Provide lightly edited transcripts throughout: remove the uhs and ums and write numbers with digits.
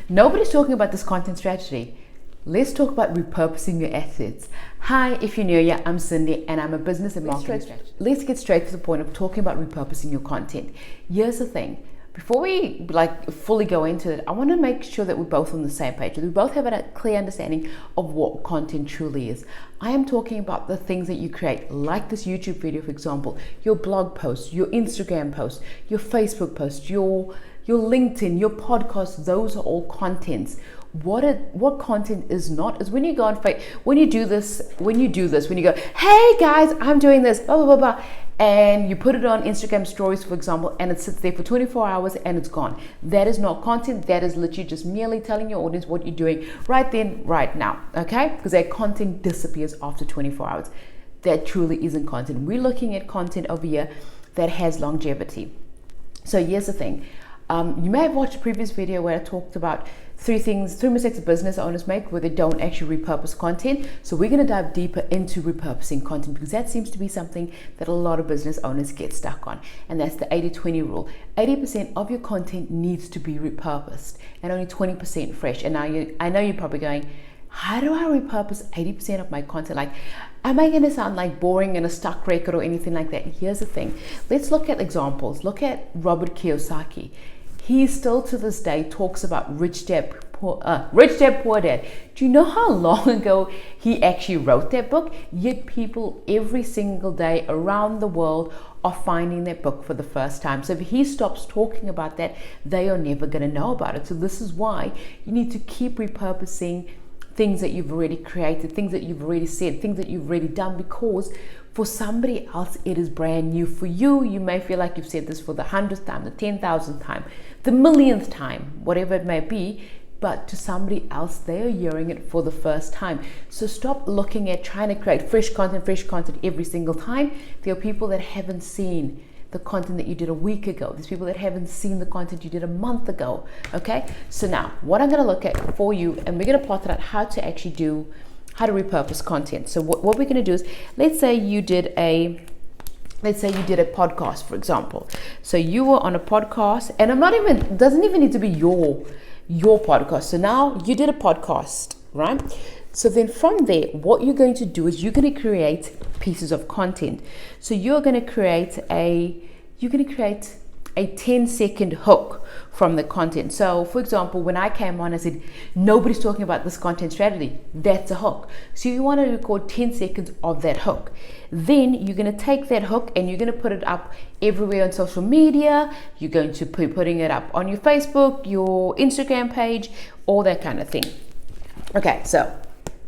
Nobody's talking about this content strategy. Let's talk about repurposing your assets. Hi, if you're new here, I'm Cindy and I'm a business and marketing strategist. Let's get straight to the point of talking about repurposing your content. Here's the thing. Before we fully go into it, I want to make sure that we're both on the same page, that we both have a clear understanding of what content truly is. I am talking about the things that you create, like this YouTube video, for example, your blog posts, your Instagram posts, your Facebook posts, your LinkedIn, your podcast. Those are all contents. What content is not is when you go on Facebook, when you do this, when you go, hey guys, I'm doing this, blah, blah, blah, blah, and you put it on Instagram stories, for example, and it sits there for 24 hours and it's gone. That is not content. That is literally just merely telling your audience what you're doing right then, right now, okay? Because that content disappears after 24 hours. That truly isn't content. We're looking at content over here that has longevity. So here's the thing. You may have watched a previous video where I talked about three mistakes business owners make where they don't actually repurpose content. So we're going to dive deeper into repurposing content because that seems to be something that a lot of business owners get stuck on. And that's the 80-20 rule. 80% of your content needs to be repurposed and only 20% fresh. And now I know you're probably going, how do I repurpose 80% of my content? Like, am I going to sound like boring and a stuck record or anything like that? Here's the thing. Let's look at examples. Look at Robert Kiyosaki. He still to this day talks about Rich Dad, Poor Dad. Do you know how long ago he actually wrote that book? Yet people every single day around the world are finding that book for the first time. So if he stops talking about that, they are never going to know about it. So this is why you need to keep repurposing things that you've already created, things that you've already said, things that you've already done, because for somebody else, it is brand new. For you, you may feel like you've said this for the 100th time, the 10,000th time, the millionth time, whatever it may be, but to somebody else, they are hearing it for the first time. So stop looking at trying to create fresh content every single time. There are people that haven't seen the content that you did a week ago. There's people that haven't seen the content you did a month ago, okay? So now, what I'm gonna look at for you, and we're gonna plot out how to repurpose content. So what we're gonna do is, let's say you did a podcast, for example. So you were on a podcast, and it doesn't even need to be your podcast. So now you did a podcast, right? So then from there, what you're going to do is you're going to create pieces of content. So you're going to create a 10-second hook from the content. So for example, when I came on, I said, nobody's talking about this content strategy. That's a hook. So you want to record 10 seconds of that hook. Then you're going to take that hook and you're going to put it up everywhere on social media. You're going to be putting it up on your Facebook, your Instagram page, all that kind of thing. Okay, so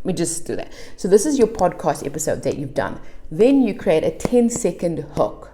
we just do that. So this is your podcast episode that you've done. Then you create a 10-second hook.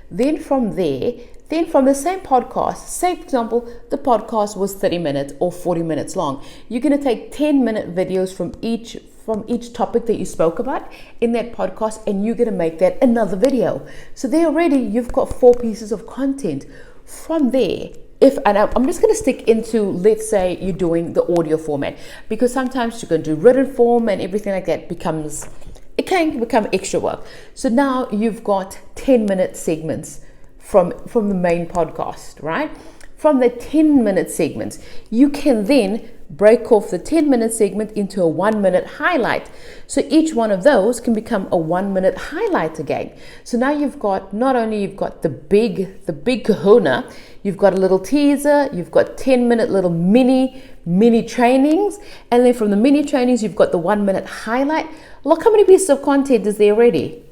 Then from the same podcast, say for example, the podcast was 30 minutes or 40 minutes long. You're going to take 10-minute videos from each topic that you spoke about in that podcast, and you're going to make that another video. So there already you've got 4 pieces of content. From there, and I'm just going to stick into, let's say you're doing the audio format, because sometimes you're going to do written form and everything like that it can become extra work. So now you've got 10-minute segments from the main podcast, right? From the 10-minute segments, you can then break off the 10-minute segment into a 1-minute highlight. So each one of those can become a 1-minute highlight again. So now you've got, not only you've got the big kahuna, you've got a little teaser, you've got 10-minute little mini trainings, and then from the mini trainings, you've got the 1-minute highlight. Look how many pieces of content is there already.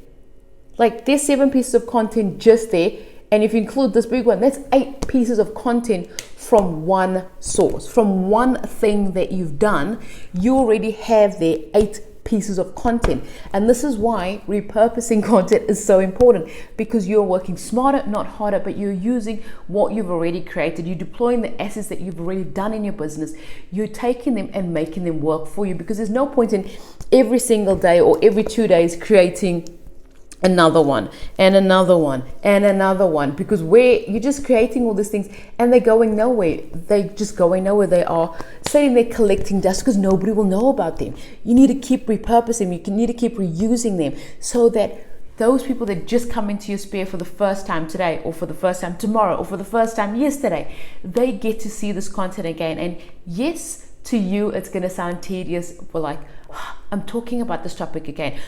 Like there's 7 pieces of content just there. And if you include this big one, that's 8 pieces of content from one source, from one thing that you've done. You already have there 8 pieces of content. And this is why repurposing content is so important, because you're working smarter, not harder, but you're using what you've already created. You're deploying the assets that you've already done in your business. You're taking them and making them work for you, because there's no point in every single day or every 2 days creating another one and another one and another one, because where you're just creating all these things and they're going nowhere. They're just going nowhere. They are sitting there collecting dust because nobody will know about them. You need to keep repurposing. You need to keep reusing them so that those people that just come into your sphere for the first time today, or for the first time tomorrow, or for the first time yesterday, they get to see this content again. And yes, to you, it's going to sound tedious for like, I'm talking about this topic again.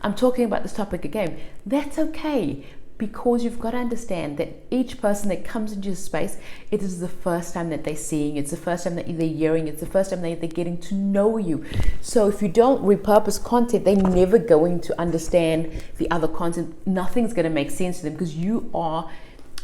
I'm talking about this topic again. That's okay, because you've got to understand that each person that comes into your space, it is the first time that they're seeing, it's the first time that they're hearing, it's the first time that they're getting to know you. So if you don't repurpose content, they're never going to understand the other content. Nothing's going to make sense to them, because you are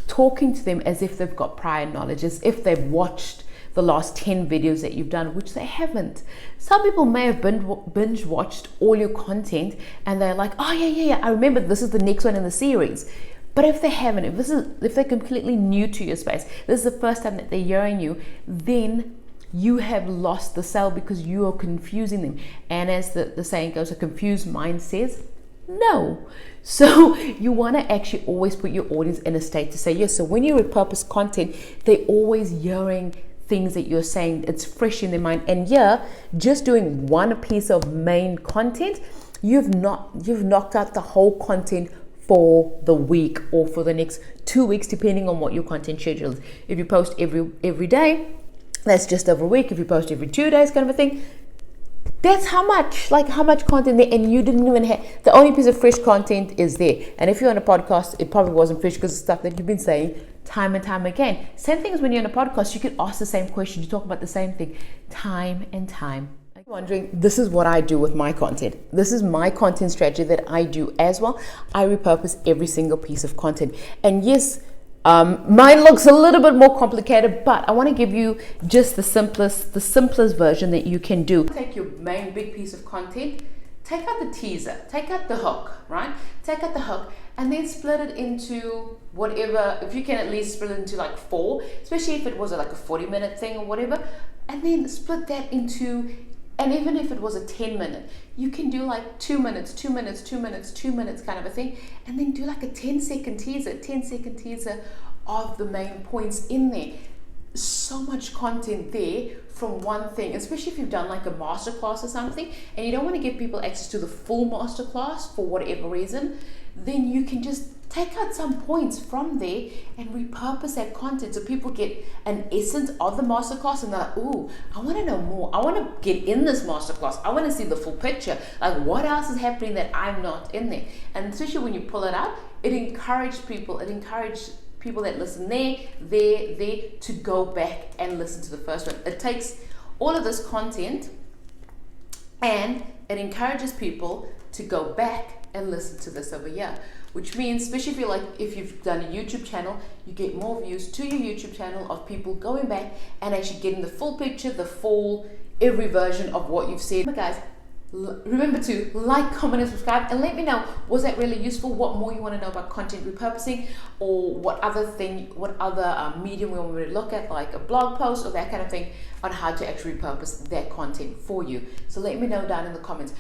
talking to them as if they've got prior knowledge, as if they've watched the last 10 videos that you've done, which they haven't. Some people may have binge watched all your content and they're like, oh yeah, I remember this is the next one in the series. But if they haven't, if they're completely new to your space, this is the first time that they're hearing you, then you have lost the sale, because you are confusing them. And as the saying goes, a confused mind says no. So you want to actually always put your audience in a state to say yes. So when you repurpose content, they're always hearing things that you're saying, it's fresh in their mind. And yeah, just doing one piece of main content, you've knocked out the whole content for the week or for the next 2 weeks, depending on what your content schedule is. If you post every day, that's just over a week. If you post every 2 days, kind of a thing, that's how much content there, and you didn't even have, the only piece of fresh content is there. And if you're on a podcast, it probably wasn't fresh, because it's stuff that you've been saying time and time again. Same thing as when you're on a podcast, you can ask the same question, you talk about the same thing time and time. I'm wondering, this is what I do with my content. This is my content strategy that I do as well. I repurpose every single piece of content. And yes, mine looks a little bit more complicated, but I want to give you just the simplest version that you can do. Take your main big piece of content, take out the teaser, take out the hook, right? Take out the hook, and then split it into whatever, if you can at least split it into like 4, especially if it was like a 40-minute thing or whatever, and then split that into, and even if it was a 10-minute, you can do like 2 minutes, 2 minutes, 2 minutes, 2 minutes kind of a thing, and then do like a 10-second teaser of the main points in there. So much content there from one thing, especially if you've done like a masterclass or something and you don't want to give people access to the full masterclass for whatever reason, then you can just take out some points from there and repurpose that content so people get an essence of the masterclass and they're like, ooh, I want to know more. I want to get in this masterclass. I want to see the full picture. Like, what else is happening that I'm not in there? And especially when you pull it out, it encourages people. It encourages people that listen there to go back and listen to the first one. It takes all of this content and it encourages people to go back and listen to this over here, which means, especially if you've done a YouTube channel, you get more views to your YouTube channel of people going back and actually getting the full picture, every version of what you've said. But guys, remember to like, comment, and subscribe, and let me know, was that really useful? What more you want to know about content repurposing, or what other medium we want to look at, like a blog post or that kind of thing, on how to actually repurpose that content for you. So let me know down in the comments.